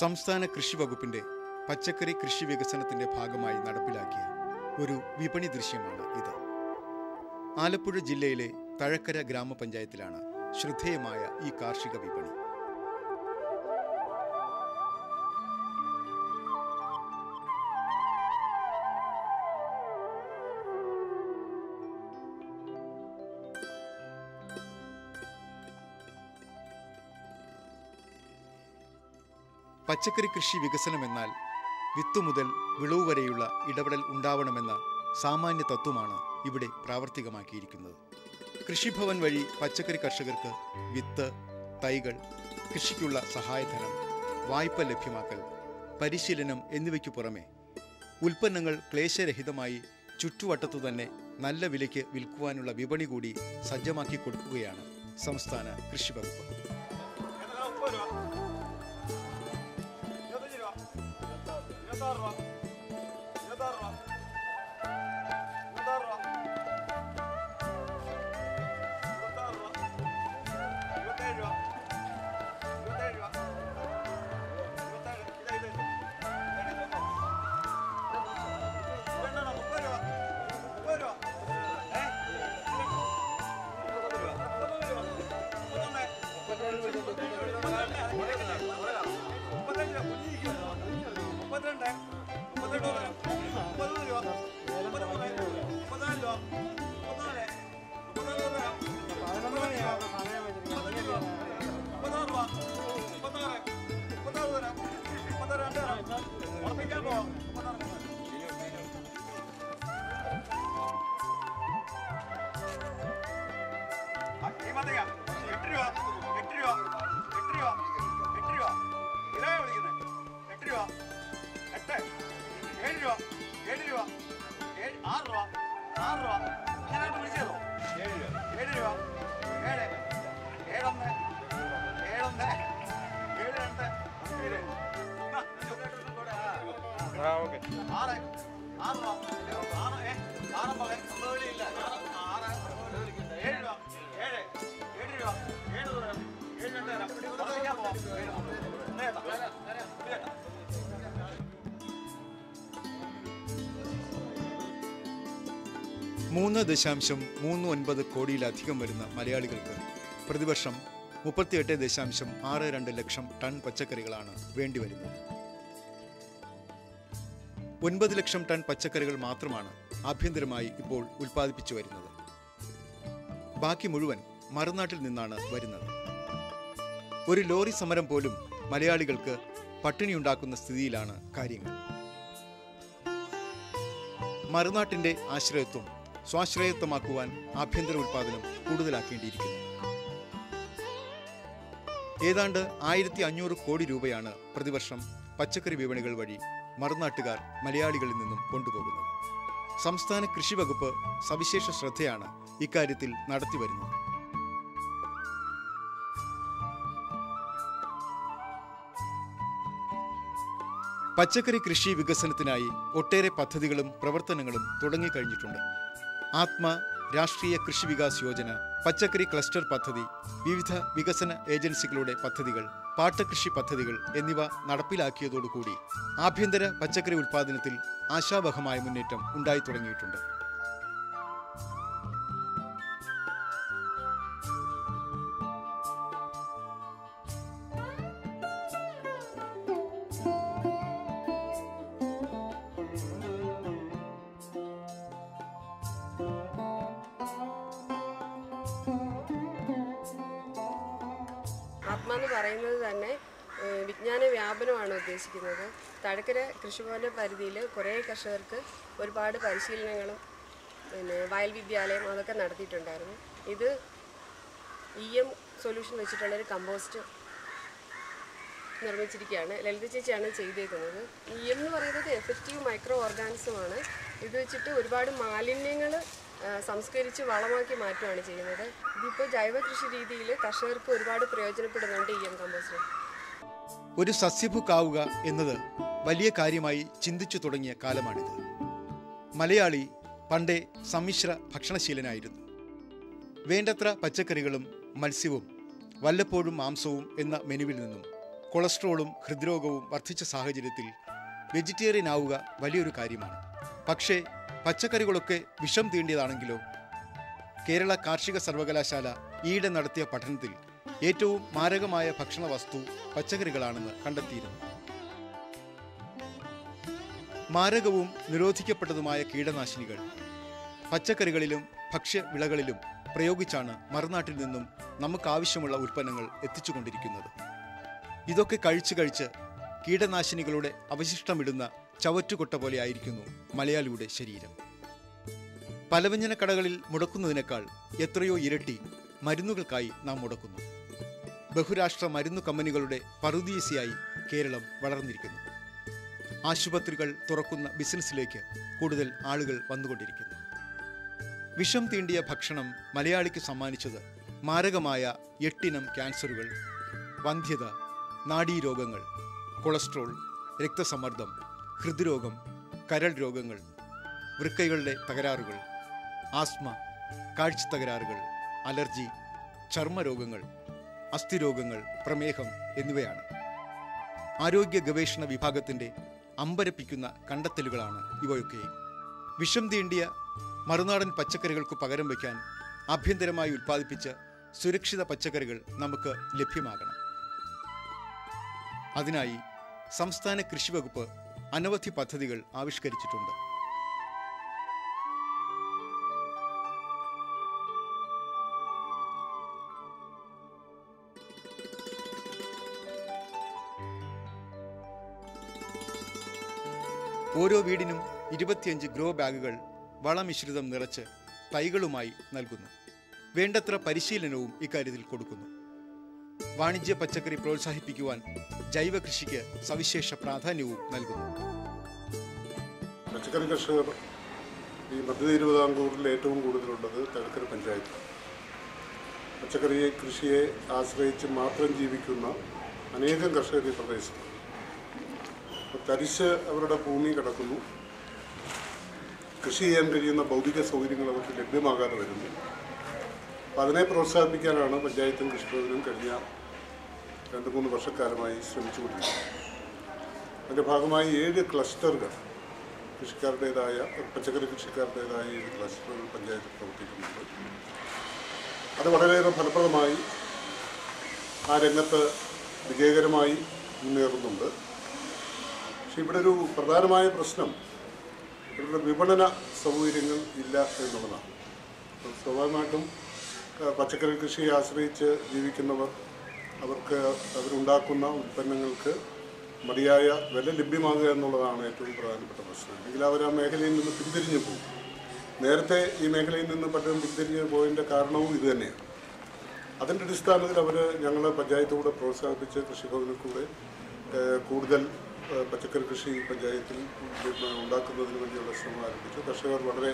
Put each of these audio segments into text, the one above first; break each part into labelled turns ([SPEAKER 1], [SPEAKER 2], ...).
[SPEAKER 1] സംസ്ഥാന കൃഷി വകുപ്പിന്റെ പച്ചക്കറി കൃഷി വികസനത്തിന്റെ ഭാഗമായി നടപ്പിലാക്കിയ ഒരു വിപണി ദൃശ്യമാണ് ഇത്. ആലപ്പുഴ ജില്ലയിലെ തഴക്കര ഗ്രാമപഞ്ചായത്തിലാണ് ശ്രദ്ധേയമായ ഈ കാർഷിക വിപണി. പച്ചക്കറി കൃഷി വികസനം എന്നാൽ വിത്തു മുതൽ വിളവ് വരെയുള്ള ഇടപെടൽ ഉണ്ടാവണമെന്ന സാമാന്യ തത്വമാണ് ഇവിടെ പ്രാവർത്തികമാക്കിയിരിക്കുന്നത്. കൃഷിഭവൻ വഴി പച്ചക്കറി കർഷകർക്ക് വിത്ത്, തൈകൾ, കൃഷിക്കുള്ള സഹായധനം, വായ്പ ലഭ്യമാക്കൽ, പരിശീലനം എന്നിവയ്ക്കു പുറമെ ഉൽപ്പന്നങ്ങൾ ക്ലേശരഹിതമായി ചുറ്റുവട്ടത്തു തന്നെ നല്ല വിലയ്ക്ക് വിൽക്കുവാനുള്ള വിപണി കൂടി സജ്ജമാക്കി കൊടുക്കുകയാണ് സംസ്ഥാന കൃഷി വകുപ്പ്. $3.39 കോടിയിലധികം വരുന്ന മലയാളികൾക്ക് പ്രതിവർഷം 38.62 ലക്ഷം ടൺ പച്ചക്കറികളാണ് വേണ്ടിവരുന്നത്. 9 ലക്ഷം ടൺ പച്ചക്കറികൾ മാത്രമാണ് ആഭ്യന്തരമായി ഇപ്പോൾ ഉൽപ്പാദിപ്പിച്ചു വരുന്നത്. ബാക്കി മുഴുവൻ മറുനാട്ടിൽ നിന്നാണ് വരുന്നത്. ഒരു ലോറി സമരം പോലും മലയാളികൾക്ക് പട്ടിണിയുണ്ടാക്കുന്ന സ്ഥിതിയിലാണ് കാര്യങ്ങൾ. മറുനാട്ടിന്റെ ആശ്രയത്വം സ്വാശ്രയത്വമാക്കുവാൻ ആഭ്യന്തര ഉൽപ്പാദനം കൂടുതലാക്കേണ്ടിയിരിക്കുന്നു. ഏതാണ്ട് 1500 കോടി രൂപയാണ് പ്രതിവർഷം പച്ചക്കറി വിപണികൾ വഴി മറുനാട്ടുകാർ മലയാളികളിൽ നിന്നും കൊണ്ടുപോകുന്നത്. സംസ്ഥാന കൃഷി വകുപ്പ് സവിശേഷ ശ്രദ്ധയാണ് ഇക്കാര്യത്തിൽ നടത്തിവരുന്നത്. പച്ചക്കറി കൃഷി വികസനത്തിനായി ഒട്ടേറെ പദ്ധതികളും പ്രവർത്തനങ്ങളും തുടങ്ങിക്കഴിഞ്ഞിട്ടുണ്ട്. ആത്മ രാഷ്ട്രീയ കൃഷി വികാസ് യോജന, പച്ചക്കറി ക്ലസ്റ്റർ പദ്ധതി, വിവിധ വികസന ഏജൻസികളുടെ പദ്ധതികൾ, പാട്ടകൃഷി പദ്ധതികൾ എന്നിവ നടപ്പിലാക്കിയതോടുകൂടി ആഭ്യന്തര പച്ചക്കറി ഉൽപ്പാദനത്തിൽ ആശാവഹമായ മുന്നേറ്റം ഉണ്ടായി തുടങ്ങിയിട്ടുണ്ട്.
[SPEAKER 2] ആത്മ എന്ന് പറയുന്നത് തന്നെ വിജ്ഞാന വ്യാപനമാണ് ഉദ്ദേശിക്കുന്നത്. തഴക്കര കൃഷിഭവന്റെ പരിധിയിൽ കുറേ കർഷകർക്ക് ഒരുപാട് പരിശീലനങ്ങളും വയൽ വിദ്യാലയം അതൊക്കെ നടത്തിയിട്ടുണ്ടായിരുന്നു. ഇത് EM സൊല്യൂഷൻ വെച്ചിട്ടുള്ളൊരു കമ്പോസ്റ്റ് നിർമ്മിച്ചിരിക്കുകയാണ്. ലളിത ചേച്ചിയാണ് ചെയ്തേക്കുന്നത്. EM എന്ന് പറയുന്നത് എഫക്റ്റീവ് മൈക്രോ ഓർഗാനിസമാണ്. ഇത് വെച്ചിട്ട് ഒരുപാട് മാലിന്യങ്ങൾ സംസ്കരിച്ച് വളമാക്കി മാറ്റുകയാണ് ചെയ്യുന്നത്. ഇതിപ്പോൾ ജൈവ കൃഷി രീതിയിൽ കർഷകർക്ക് ഒരുപാട് പ്രയോജനപ്പെടുന്നുണ്ട് EM കമ്പോസ്റ്റ്.
[SPEAKER 1] ഒരു സസ്യഭുക്കാവുക എന്നത് വലിയ കാര്യമായി ചിന്തിച്ചു തുടങ്ങിയ കാലമാണിത്. മലയാളി പണ്ടേ സമ്മിശ്ര ഭക്ഷണശീലനായിരുന്നു. വേണ്ടത്ര പച്ചക്കറികളും മത്സ്യവും വല്ലപ്പോഴും മാംസവും എന്ന മെനുവിൽ നിന്നും കൊളസ്ട്രോളും ഹൃദ്രോഗവും വർദ്ധിച്ച സാഹചര്യത്തിൽ വെജിറ്റേറിയൻ ആവുക വലിയൊരു കാര്യമാണ്. പക്ഷേ പച്ചക്കറികളൊക്കെ വിഷം തീണ്ടിയതാണെങ്കിലോ? കേരള കാർഷിക സർവകലാശാല ഈയിടെ നടത്തിയ പഠനത്തിൽ ഏറ്റവും മാരകമായ ഭക്ഷണ വസ്തു പച്ചക്കറികളാണെന്ന് കണ്ടെത്തിയിരുന്നു. മാരകവും നിരോധിക്കപ്പെട്ടതുമായ കീടനാശിനികൾ പച്ചക്കറികളിലും ഭക്ഷ്യവിളകളിലും പ്രയോഗിച്ചാണ് മറുനാട്ടിൽ നിന്നും നമുക്കാവശ്യമുള്ള ഉൽപ്പന്നങ്ങൾ എത്തിച്ചുകൊണ്ടിരിക്കുന്നത്. ഇതൊക്കെ കഴിച്ച് കീടനാശിനികളുടെ അവശിഷ്ടമിടുന്ന ചവറ്റുകൊട്ട പോലെ ആയിരിക്കുന്നു മലയാളിയുടെ ശരീരം. പലവ്യഞ്ജന കടകളിൽ മുടക്കുന്നതിനേക്കാൾ എത്രയോ ഇരട്ടി മരുന്നുകൾക്കായി നാം മുടക്കുന്നു. ബഹുരാഷ്ട്ര മരുന്നു കമ്പനികളുടെ പറുദീസയായി കേരളം വളർന്നിരിക്കുന്നു. ആശുപത്രികൾ തുറക്കുന്ന ബിസിനസ്സിലേക്ക് കൂടുതൽ ആളുകൾ വന്നുകൊണ്ടിരിക്കുന്നു. വിഷം തീണ്ടിയ ഭക്ഷണം മലയാളിക്ക് സമ്മാനിച്ചത് മാരകമായ 8 ഇനം ക്യാൻസറുകൾ, വന്ധ്യത, നാഡീരോഗങ്ങൾ, കൊളസ്ട്രോൾ, രക്തസമ്മർദ്ദം, ഹൃദ്രോഗം, കരൾ രോഗങ്ങൾ, വൃക്കകളുടെ തകരാറുകൾ, ആസ്മ, കാഴ്ച തകരാറുകൾ, അലർജി, ചർമ്മരോഗങ്ങൾ, അസ്ഥിരോഗങ്ങൾ, പ്രമേഹം എന്നിവയാണ്. ആരോഗ്യ ഗവേഷണ വിഭാഗത്തിൻ്റെ അമ്പരപ്പിക്കുന്ന കണ്ടെത്തലുകളാണ് ഇവയൊക്കെ. വിഷം തീണ്ടിയ മറുനാടൻ പച്ചക്കറികൾക്ക് പകരം വയ്ക്കാൻ ആഭ്യന്തരമായി ഉൽപ്പാദിപ്പിച്ച സുരക്ഷിത പച്ചക്കറികൾ നമുക്ക് ലഭ്യമാകണം. അതിനായി സംസ്ഥാന കൃഷി വകുപ്പ് അനവധി പദ്ധതികൾ ആവിഷ്കരിച്ചിട്ടുണ്ട്. ഓരോ വീടിനും 25 ഗ്രോ ബാഗുകൾ വളമിശ്രിതം നിറച്ച് തൈകളുമായി നൽകുന്നു. വേണ്ടത്ര പരിശീലനവും ഇക്കാര്യത്തിൽ കൊടുക്കുന്നു. വാണിജ്യ പച്ചക്കറി പ്രോത്സാഹിപ്പിക്കുവാൻ ജൈവ കൃഷിക്ക് സവിശേഷ പ്രാധാന്യവും നൽകുന്നു.
[SPEAKER 3] പച്ചക്കറി കർഷകർ ഈ മധ്യ തിരുവിതാംകൂറിൽ ഏറ്റവും കൂടുതലുള്ളത് തഴക്കര പഞ്ചായത്ത്. പച്ചക്കറി കൃഷിയെ ആശ്രയിച്ച് മാത്രം ജീവിക്കുന്ന അനേകം കർഷകർ ഈ പ്രദേശത്ത്. തരിശ് അവരുടെ ഭൂമി കിടക്കുന്നു. കൃഷി ചെയ്യാൻ കഴിയുന്ന ഭൗതിക സൗകര്യങ്ങൾ അവർക്ക് ലഭ്യമാകാതെ വരുന്നു. അപ്പോൾ അതിനെ പ്രോത്സാഹിപ്പിക്കാനാണ് പഞ്ചായത്തും കൃഷിഭവനും കഴിഞ്ഞ 2-3 വർഷക്കാലമായി ശ്രമിച്ചുകൊണ്ടിരിക്കുന്നത്. അതിൻ്റെ ഭാഗമായി 7 ക്ലസ്റ്ററുകൾ കൃഷിക്കാരുടേതായ പച്ചക്കറി കൃഷിക്കാരുടേതായ 7 ക്ലസ്റ്ററുകൾ പഞ്ചായത്ത് പ്രവർത്തിക്കുന്നുണ്ട്. അത് വളരെയേറെ ഫലപ്രദമായി ആ രംഗത്ത് വിജയകരമായി മുന്നേറുന്നുണ്ട്. പക്ഷെ ഇവിടെ ഒരു പ്രധാനമായ പ്രശ്നം ഇവരുടെ വിപണന സൗകര്യങ്ങൾ ഇല്ല എന്നുള്ളതാണ്. സ്വാഭാവികമായിട്ടും പച്ചക്കറി കൃഷിയെ ആശ്രയിച്ച് ജീവിക്കുന്നവർ അവരുണ്ടാക്കുന്ന ഉൽപ്പന്നങ്ങൾക്ക് മതിയായ വില ലഭ്യമാകുക എന്നുള്ളതാണ് ഏറ്റവും പ്രധാനപ്പെട്ട പ്രശ്നം. അല്ലെങ്കിൽ അവർ ആ മേഖലയിൽ നിന്ന് പിന്തിരിഞ്ഞു പോകും. നേരത്തെ ഈ മേഖലയിൽ നിന്ന് പലരും പിന്തിരിഞ്ഞു പോയതിൻ്റെ കാരണവും ഇതുതന്നെയാണ്. അതിൻ്റെ അടിസ്ഥാനത്തിൽ ഞങ്ങൾ പഞ്ചായത്തോടെ പ്രോത്സാഹിപ്പിച്ച് കൃഷിഭവനിൽ കൂടെ കൂടുതൽ പച്ചക്കറി കൃഷി പഞ്ചായത്തിൽ ഉണ്ടാക്കുന്നതിന് വേണ്ടിയുള്ള ശ്രമം ആരംഭിച്ചു. കർഷകർ വളരെ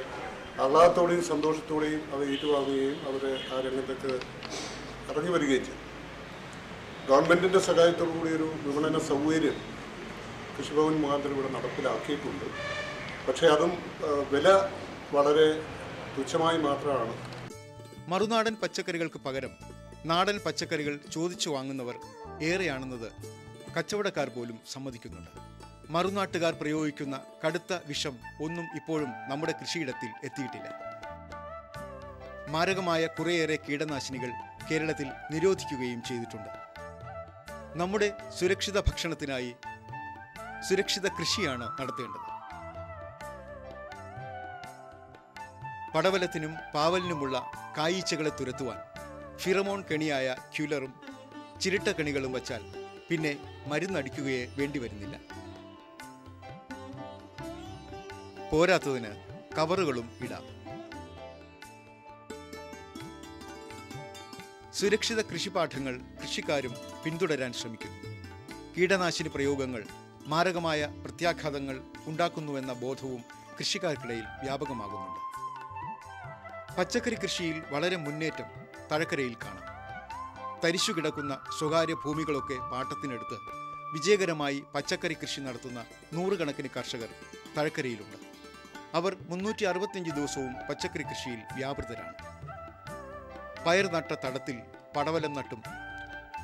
[SPEAKER 3] ആഹ്ലാദത്തോടെയും സന്തോഷത്തോടെയും അത് ഏറ്റുവാങ്ങുകയും അവർ ആ രംഗത്തേക്ക് ഇറങ്ങി വരികയും ചെയ്തു. ഗവൺമെൻറ്റിൻ്റെ സഹായത്തോടു കൂടി ഒരു വിപണന സൗകര്യം കൃഷിഭവൻ മുഖാന്തരം ഇവിടെ നടപ്പിലാക്കിയിട്ടുണ്ട്. പക്ഷേ അതും വില വളരെ തുച്ഛമായി മാത്രമാണ്.
[SPEAKER 1] മറുനാടൻ പച്ചക്കറികൾക്ക് പകരം നാടൻ പച്ചക്കറികൾ ചോദിച്ചു വാങ്ങുന്നവർ ഏറെയാണെന്നത് കച്ചവടക്കാർ പോലും സമ്മതിക്കുന്നുണ്ട്. മറുനാട്ടുകാർ പ്രയോഗിക്കുന്ന കടുത്ത വിഷം ഒന്നും ഇപ്പോഴും നമ്മുടെ കൃഷിയിടത്തിൽ എത്തിയിട്ടില്ല. മാരകമായ കുറേയേറെ കീടനാശിനികൾ കേരളത്തിൽ നിരോധിക്കുകയും ചെയ്തിട്ടുണ്ട്. നമ്മുടെ സുരക്ഷിത ഭക്ഷണത്തിനായി സുരക്ഷിത കൃഷിയാണ് നടത്തേണ്ടത്. പടവലത്തിനും പാവലിനുമുള്ള കായീച്ചകളെ തുരത്തുവാൻ ഫിറമോൺ കെണിയായ ക്യുലറും ചിരട്ട കെണികളും വച്ചാൽ പിന്നെ മരുന്നടിക്കുകയെ വേണ്ടി വരുന്നില്ല. പോരാത്തതിന് കവറുകളും ഇടാം. സുരക്ഷിത കൃഷിപാഠങ്ങൾ കൃഷിക്കാരും പിന്തുടരാൻ ശ്രമിക്കുന്നു. കീടനാശിനി പ്രയോഗങ്ങൾ മാരകമായ പ്രത്യാഘാതങ്ങൾ ഉണ്ടാക്കുന്നുവെന്ന ബോധവും കൃഷിക്കാർക്കിടയിൽ വ്യാപകമാകുന്നുണ്ട്. പച്ചക്കറി കൃഷിയിൽ വളരെ മുന്നേറ്റം തഴക്കരയിൽ കാണാം. തരിശു കിടക്കുന്ന സ്വകാര്യ ഭൂമികളൊക്കെ പാട്ടത്തിനെടുത്ത് വിജയകരമായി പച്ചക്കറി കൃഷി നടത്തുന്ന 100 കണക്കിന് കർഷകർ തഴക്കരയിലുണ്ട്. അവർ 365 ദിവസവും പച്ചക്കറി കൃഷിയിൽ വ്യാപൃതരാണ്. പയർ നട്ട തടത്തിൽ പടവലം നട്ടും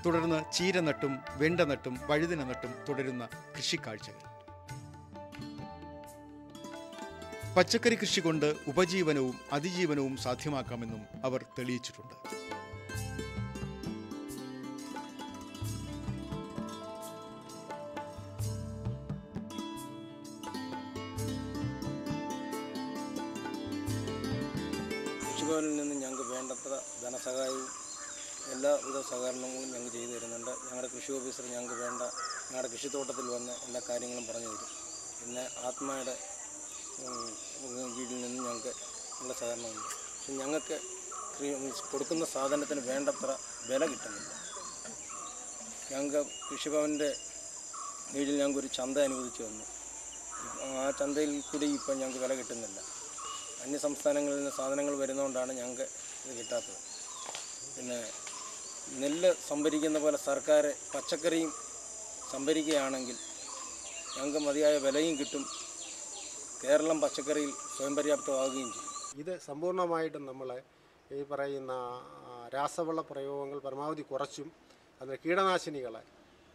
[SPEAKER 1] തുടർന്ന് ചീര നട്ടും വെണ്ട നട്ടും വഴുതിന നട്ടും തുടരുന്ന കൃഷിക്കാഴ്ചകൾ. പച്ചക്കറി കൃഷി കൊണ്ട് ഉപജീവനവും അതിജീവനവും സാധ്യമാക്കാമെന്നും അവർ തെളിയിച്ചിട്ടുണ്ട്.
[SPEAKER 4] കൃഷിഭവനിൽ നിന്ന് ഞങ്ങൾക്ക് വേണ്ടത്ര ധനസഹായവും എല്ലാവിധ സഹകരണങ്ങളും ഞങ്ങൾ ചെയ്തു തരുന്നുണ്ട്. ഞങ്ങളുടെ കൃഷി ഓഫീസർ ഞങ്ങൾക്ക് വേണ്ട ഞങ്ങളുടെ കൃഷിത്തോട്ടത്തിൽ വന്ന് എല്ലാ കാര്യങ്ങളും പറഞ്ഞു തരും. പിന്നെ ആത്മയുടെ കീഴിൽ നിന്ന് ഞങ്ങൾക്ക് നല്ല സഹകരണമുണ്ട്. പക്ഷെ ഞങ്ങൾക്ക് കൊടുക്കുന്ന സാധനത്തിന് വേണ്ടത്ര വില കിട്ടുന്നില്ല. ഞങ്ങൾക്ക് കൃഷിഭവൻ്റെ കീഴിൽ ഞങ്ങൾക്കൊരു ചന്ത അനുവദിച്ചു തന്നു. ആ ചന്തയിൽ കൂടി ഇപ്പം ഞങ്ങൾക്ക് വില കിട്ടുന്നില്ല. അന്യ സംസ്ഥാനങ്ങളിൽ നിന്ന് സാധനങ്ങൾ വരുന്നതുകൊണ്ടാണ് ഞങ്ങൾക്ക് ഇത് കിട്ടാത്തത്. പിന്നെ നെല്ല് സംഭരിക്കുന്ന പോലെ സർക്കാർ പച്ചക്കറിയും സംഭരിക്കുകയാണെങ്കിൽ ഞങ്ങൾക്ക് മതിയായ വിലയും കിട്ടും. കേരളം പച്ചക്കറിയിൽ സ്വയം പര്യാപ്തമാവുകയും ചെയ്യും.
[SPEAKER 5] ഇത് സമ്പൂർണ്ണമായിട്ടും നമ്മൾ ഈ പറയുന്ന രാസവള പ്രയോഗങ്ങൾ പരമാവധി കുറച്ചും അതിൽ കീടനാശിനികളെ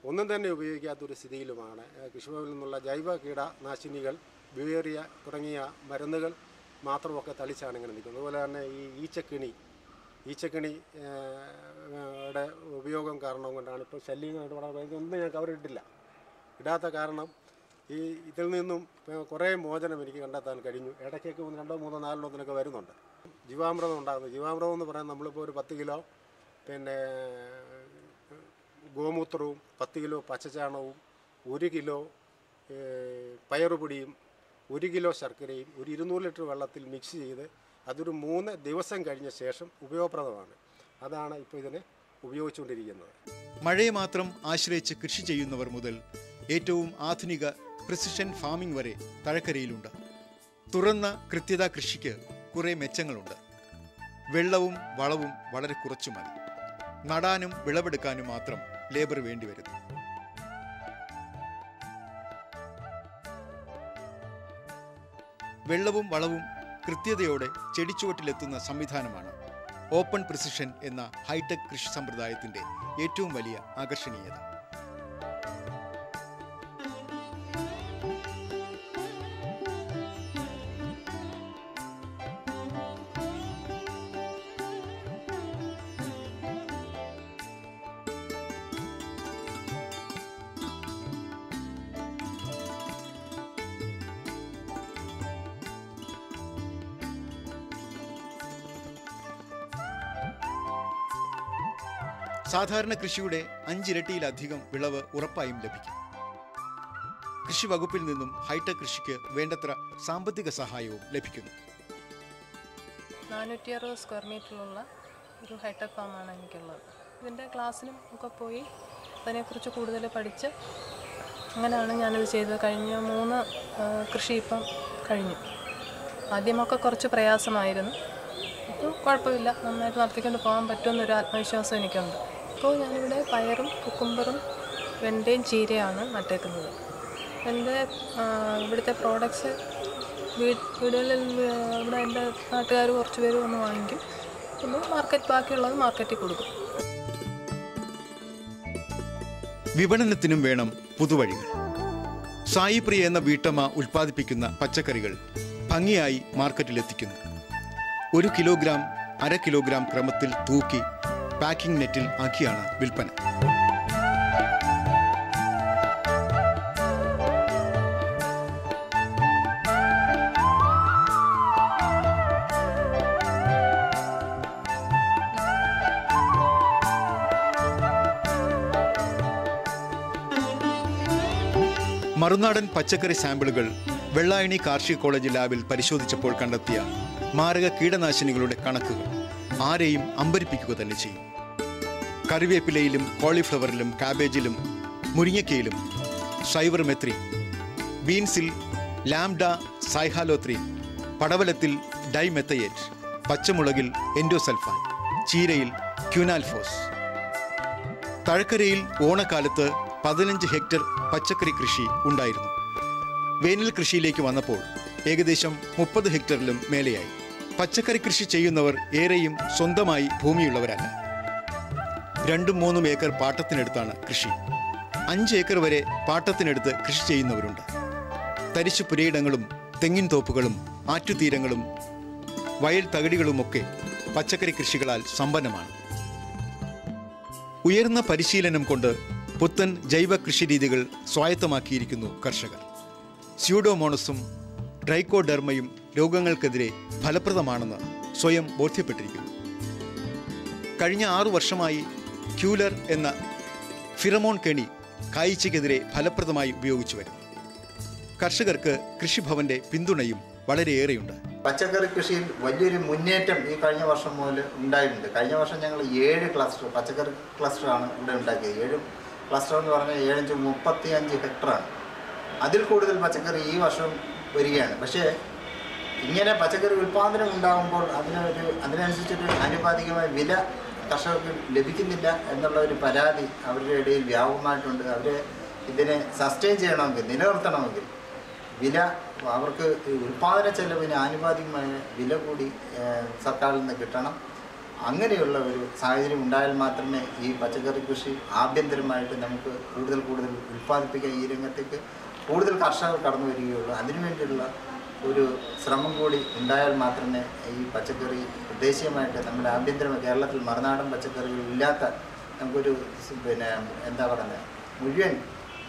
[SPEAKER 5] ഒന്നും തന്നെ ഉപയോഗിക്കാത്തൊരു സ്ഥിതിയിലുമാണ്. കൃഷിഭവനിൽ നിന്നുള്ള ജൈവ കീടനാശിനികൾ, ബിവേറിയ തുടങ്ങിയ മരുന്നുകൾ മാത്രമൊക്കെ തളിച്ചാണ് ഇങ്ങനെ നിൽക്കുന്നത്. അതുപോലെ തന്നെ ഈ ഈച്ചക്കണിയുടെ ഉപയോഗം കാരണം കൊണ്ടാണ് ഇപ്പോൾ ശല്യങ്ങളായിട്ട് വളരെ ഒന്നും ഞാൻ കവറിട്ടില്ല. ഇടാത്ത കാരണം ഇതിൽ നിന്നും കുറേ മോചനം എനിക്ക് കണ്ടെത്താൻ കഴിഞ്ഞു. ഇടയ്ക്കൊക്കെ 1, 2, 3, 4 വരുന്നുണ്ട്. ജീവാമൃതം ഉണ്ടാകുന്നത്. ജീവാമൃതം എന്ന് പറയാൻ നമ്മളിപ്പോൾ ഒരു 10 കിലോ പിന്നെ ഗോമൂത്രവും 10 കിലോ പച്ചച്ചാണകവും 1 കിലോ പയറുപൊടിയും 1 കിലോ ശർക്കരയും ഒരു 200 ലിറ്റർ വെള്ളത്തിൽ മിക്സ് ചെയ്ത് അതൊരു 3 ദിവസം കഴിഞ്ഞ ശേഷം ഉപയോഗപ്രദമാണ്. അതാണ് ഇപ്പോൾ ഇതിനെ ഉപയോഗിച്ചുകൊണ്ടിരിക്കുന്നത്.
[SPEAKER 1] മഴയെ മാത്രം ആശ്രയിച്ച് കൃഷി ചെയ്യുന്നവർ മുതൽ ഏറ്റവും ആധുനിക പ്രിസിഷൻ ഫാമിംഗ് വരെ തഴക്കരയിലുണ്ട്. തുറന്ന കൃത്യത കൃഷിക്ക് കുറേ മെച്ചങ്ങളുണ്ട്. വെള്ളവും വളവും വളരെ കുറച്ചു മതി. നടാനും വിളവെടുക്കാനും മാത്രം ലേബർ വേണ്ടിവരുന്നു. വെള്ളവും വളവും കൃത്യതയോടെ ചെടിച്ചുവട്ടിലെത്തുന്ന സംവിധാനമാണ് ഓപ്പൺ പ്രിസിഷൻ എന്ന ഹൈടെക് കൃഷി സമ്പ്രദായത്തിൻ്റെ ഏറ്റവും വലിയ ആകർഷണീയത. സാധാരണ കൃഷിയുടെ 5 ഇരട്ടിയിലധികം വിളവ് ഉറപ്പായും ലഭിക്കും. കൃഷി വകുപ്പിൽ നിന്നും ഹൈടെക് കൃഷിക്ക് വേണ്ടത്ര സാമ്പത്തിക സഹായവും ലഭിക്കുന്നു.
[SPEAKER 6] 460 സ്ക്വയർ മീറ്ററിലുള്ള ഒരു ഹൈടെക് ഫാമാണ് എനിക്കുള്ളത്. ഇതിൻ്റെ ക്ലാസ്സിനും ഒക്കെ പോയി അതിനെക്കുറിച്ച് കൂടുതൽ പഠിച്ച് അങ്ങനെയാണ് ഞാനിത് ചെയ്തത്. കഴിഞ്ഞ 3 കൃഷി ഇപ്പം കഴിഞ്ഞു. ആദ്യമൊക്കെ കുറച്ച് പ്രയാസമായിരുന്നു. ഇപ്പോൾ കുഴപ്പമില്ല, നന്നായിട്ട് നടത്തിക്കൊണ്ട് പോകാൻ പറ്റുമെന്നൊരു ആത്മവിശ്വാസം എനിക്കുണ്ട്. ഇപ്പോൾ ഞാനിവിടെ പയറും കുക്കുംബറും വെണ്ടയും ചീരയാണ് നട്ടേക്കുന്നത്. എൻ്റെ ഇവിടുത്തെ പ്രോഡക്ട്സ് വീടുകളിൽ ഇവിടെ എൻ്റെ നാട്ടുകാർ കുറച്ച് പേര് വന്ന് വാങ്ങിക്കും. പിന്നെ ബാക്കിയുള്ളത് മാർക്കറ്റിൽ കൊടുക്കും.
[SPEAKER 1] വിപണനത്തിനും വേണം പുതുവഴികൾ. സായി പ്രിയ എന്ന വീട്ടമ്മ ഉൽപ്പാദിപ്പിക്കുന്ന പച്ചക്കറികൾ ഭംഗിയായി മാർക്കറ്റിലെത്തിക്കുന്നു. 1 കിലോഗ്രാം 1/2 കിലോഗ്രാം ക്രമത്തിൽ തൂക്കി പാക്കിംഗ് നെറ്റിൽ ആക്കിയാണ് വിൽപ്പന. മറുനാടൻ പച്ചക്കറി സാമ്പിളുകൾ വെള്ളായണി കാർഷിക കോളേജ് ലാബിൽ പരിശോധിച്ചപ്പോൾ കണ്ടെത്തിയ മാരക കീടനാശിനികളുടെ കണക്കുകൾ ആരെയും അമ്പരിപ്പിക്കുക തന്നെ ചെയ്യും. കറിവേപ്പിലയിലും കോളിഫ്ലവറിലും കാബേജിലും മുരിങ്ങയ്ക്കയിലും സൈവർമെത്രിൻ, ബീൻസിൽ ലാംഡ സൈഹാലോത്രീൻ, പടവലത്തിൽ ഡൈമെത്തയേറ്റ്, പച്ചമുളകിൽ എൻഡോസൾഫാൻ, ചീരയിൽ ക്യൂനാൽഫോസ്. തഴക്കരയിൽ ഓണക്കാലത്ത് 15 ഹെക്ടർ പച്ചക്കറി കൃഷി ഉണ്ടായിരുന്നു. വേനൽ കൃഷിയിലേക്ക് വന്നപ്പോൾ ഏകദേശം 30 ഹെക്ടറിലും മേലെയായി. പച്ചക്കറി കൃഷി ചെയ്യുന്നവർ ഏറെയും സ്വന്തമായി ഭൂമിയുള്ളവരല്ല. 2-3 ഏക്കർ പാട്ടത്തിനെടുത്താണ് കൃഷി. 5 ഏക്കർ വരെ പാട്ടത്തിനെടുത്ത് കൃഷി ചെയ്യുന്നവരുണ്ട്. തരിശു പുരയിടങ്ങളും തെങ്ങിൻ തോപ്പുകളും ആറ്റുതീരങ്ങളും വയൽ തകിടികളുമൊക്കെ പച്ചക്കറി കൃഷികളാൽ സമ്പന്നമാണ്. ഉയർന്ന പരിശീലനം കൊണ്ട് പുത്തൻ ജൈവ കൃഷിരീതികൾ സ്വായത്തമാക്കിയിരിക്കുന്നു കർഷകർ. സ്യൂഡോമോണസും ട്രൈക്കോഡെർമയും രോഗങ്ങൾക്കെതിരെ ഫലപ്രദമാണെന്ന് സ്വയം ബോധ്യപ്പെട്ടിരിക്കുന്നു. കഴിഞ്ഞ 6 വർഷമായി ക്യൂലർ എന്ന ഫിറമോൺ കെണി കായ്ച്ചയ്ക്കെതിരെ ഫലപ്രദമായി ഉപയോഗിച്ചു വരുന്നു. കർഷകർക്ക് കൃഷിഭവന്റെ പിന്തുണയും വളരെയേറെയുണ്ട്.
[SPEAKER 7] പച്ചക്കറി കൃഷിയിൽ വലിയൊരു മുന്നേറ്റം ഈ കഴിഞ്ഞ വർഷം മുതൽ ഉണ്ടായിട്ടുണ്ട്. കഴിഞ്ഞ വർഷം ഞങ്ങൾ 7 ക്ലസ്റ്റർ പച്ചക്കറി ക്ലസ്റ്ററാണ് ഇവിടെ ഉണ്ടാക്കിയത്. 7 ക്ലസ്റ്റർ എന്ന് പറഞ്ഞാൽ 7 35 ഹെക്ടറാണ്. അതിൽ കൂടുതൽ പച്ചക്കറി ഈ വർഷം വരികയാണ്. പക്ഷേ ഇങ്ങനെ പച്ചക്കറി ഉൽപ്പാദനം ഉണ്ടാകുമ്പോൾ അതിനനുസരിച്ചൊരു ആനുപാതികമായ വില കർഷകർക്ക് ലഭിക്കുന്നില്ല എന്നുള്ള ഒരു പരാതി അവരുടെ ഇടയിൽ വ്യാപകമായിട്ടുണ്ട്. അവരെ ഇതിനെ സസ്റ്റെയിൻ ചെയ്യണമെങ്കിൽ, നിലനിർത്തണമെങ്കിൽ വില അവർക്ക് ഉൽപ്പാദന ചെലവിന് ആനുപാതികമായ വില കൂടി സർക്കാരിൽ നിന്ന് കിട്ടണം. അങ്ങനെയുള്ള ഒരു സാഹചര്യം ഉണ്ടായാൽ മാത്രമേ ഈ പച്ചക്കറി കൃഷി ആഭ്യന്തരമായിട്ട് നമുക്ക് കൂടുതൽ ഉൽപ്പാദിപ്പിക്കാൻ, ഈ രംഗത്തേക്ക് കൂടുതൽ കർഷകർ കടന്നു വരികയുള്ളൂ. അതിനുവേണ്ടിയുള്ള ഒരു ശ്രമം കൂടി ഉണ്ടായാൽ മാത്രമേ ഈ പച്ചക്കറി ദേശീയമായിട്ട് നമ്മുടെ ആഭ്യന്തരമായി കേരളത്തിൽ മറുനാടൻ പച്ചക്കറികൾ ഇല്ലാത്ത നമുക്കൊരു എന്താ പറയുന്നത് മുഴുവൻ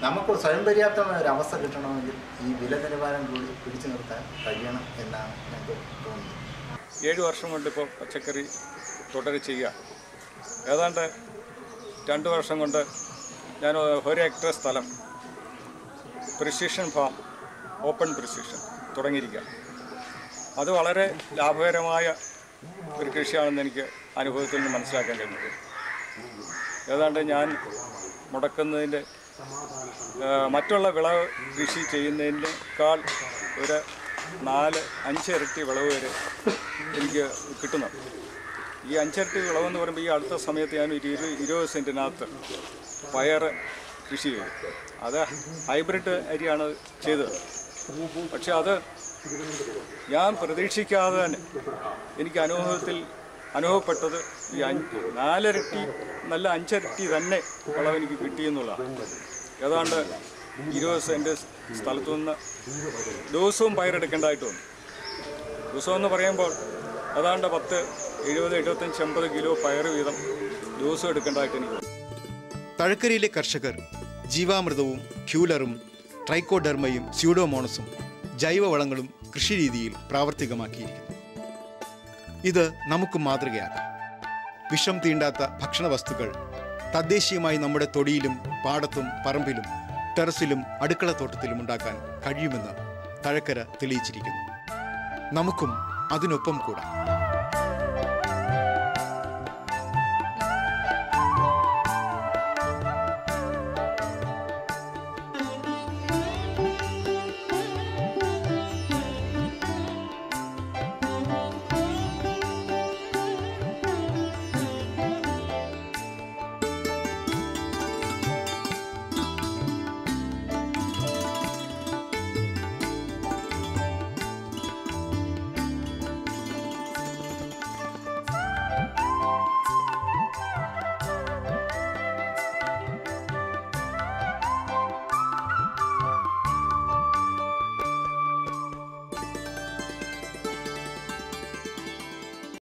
[SPEAKER 7] നമുക്ക് സ്വയം പര്യാപ്തമായ ഒരു അവസ്ഥ കിട്ടണമെങ്കിൽ ഈ വില നിലവാരം കൂടി പിടിച്ചു നിർത്താൻ കഴിയണം എന്നാണ് ഞങ്ങൾക്ക് തോന്നുന്നത്.
[SPEAKER 8] 7 വർഷം കൊണ്ട് ഇപ്പോൾ പച്ചക്കറി തുടരെ ചെയ്യുക. ഏതാണ്ട് 2 വർഷം കൊണ്ട് ഞാൻ 1 ഹെക്ടർ സ്ഥലം പ്രിസിഷൻ ഫാം, ഓപ്പൺ പ്രിസിഷൻ തുടങ്ങിയിരിക്കുക. അത് വളരെ ലാഭകരമായ ഒരു കൃഷിയാണെന്ന് എനിക്ക് അനുഭവത്തിൽ നിന്ന് മനസ്സിലാക്കാൻ കഴിഞ്ഞത്. ഏതാണ്ട് ഞാൻ മുടക്കുന്നതിൻ്റെ മറ്റുള്ള വിളവ് കൃഷി ചെയ്യുന്നതിനേക്കാൾ ഒരു 4-5 ഇരട്ടി വിളവ് വരെ എനിക്ക് കിട്ടുന്നു. ഈ 5 ഇരട്ടി വിളവെന്ന് പറയുമ്പോൾ ഈ അടുത്ത സമയത്ത് ഞാൻ 20 സെൻറ്റിനകത്ത് പയർ കൃഷി ചെയ്തു. അത് ഹൈബ്രിഡ് അരിയാണ് ചെയ്തത്. പക്ഷെ അത് ഞാൻ പ്രതീക്ഷിക്കാതെ തന്നെ എനിക്ക് അനുഭവപ്പെട്ടത് ഈ 4 ഇരട്ടി നല്ല 5 ഇരട്ടി തന്നെ വിളവ് എനിക്ക് കിട്ടിയെന്നുള്ളതാണ്. ഏതാണ്ട് 20 സെൻറ്റ് സ്ഥലത്തു നിന്ന് ദിവസവും പയറെടുക്കേണ്ടതായിട്ട് വന്നു. ദിവസമെന്ന് പറയുമ്പോൾ ഏതാണ്ട് 10, 70, 75, 80 കിലോ പയർ വീതം ദിവസം എടുക്കേണ്ടതായിട്ട് എനിക്ക് വന്നു.
[SPEAKER 1] തഴക്കരയിലെ കർഷകർ ജീവാമൃതവും ക്യൂലറും ട്രൈക്കോഡെർമയും സ്യൂഡോമോണസും ജൈവവളങ്ങളും കൃഷിരീതിയിൽ പ്രാവർത്തികമാക്കിയിരിക്കുന്നു. ഇത് നമുക്ക് മാതൃകയാക്കാം. വിഷം തീണ്ടാത്ത ഭക്ഷണ വസ്തുക്കൾ തദ്ദേശീയമായി നമ്മുടെ തൊടിയിലും പാടത്തും പറമ്പിലും ടെറസിലും അടുക്കളത്തോട്ടത്തിലും ഉണ്ടാക്കാൻ കഴിയുമെന്ന് തഴക്കര തെളിയിച്ചിരിക്കുന്നു. നമുക്കും അതിനൊപ്പം കൂടാം.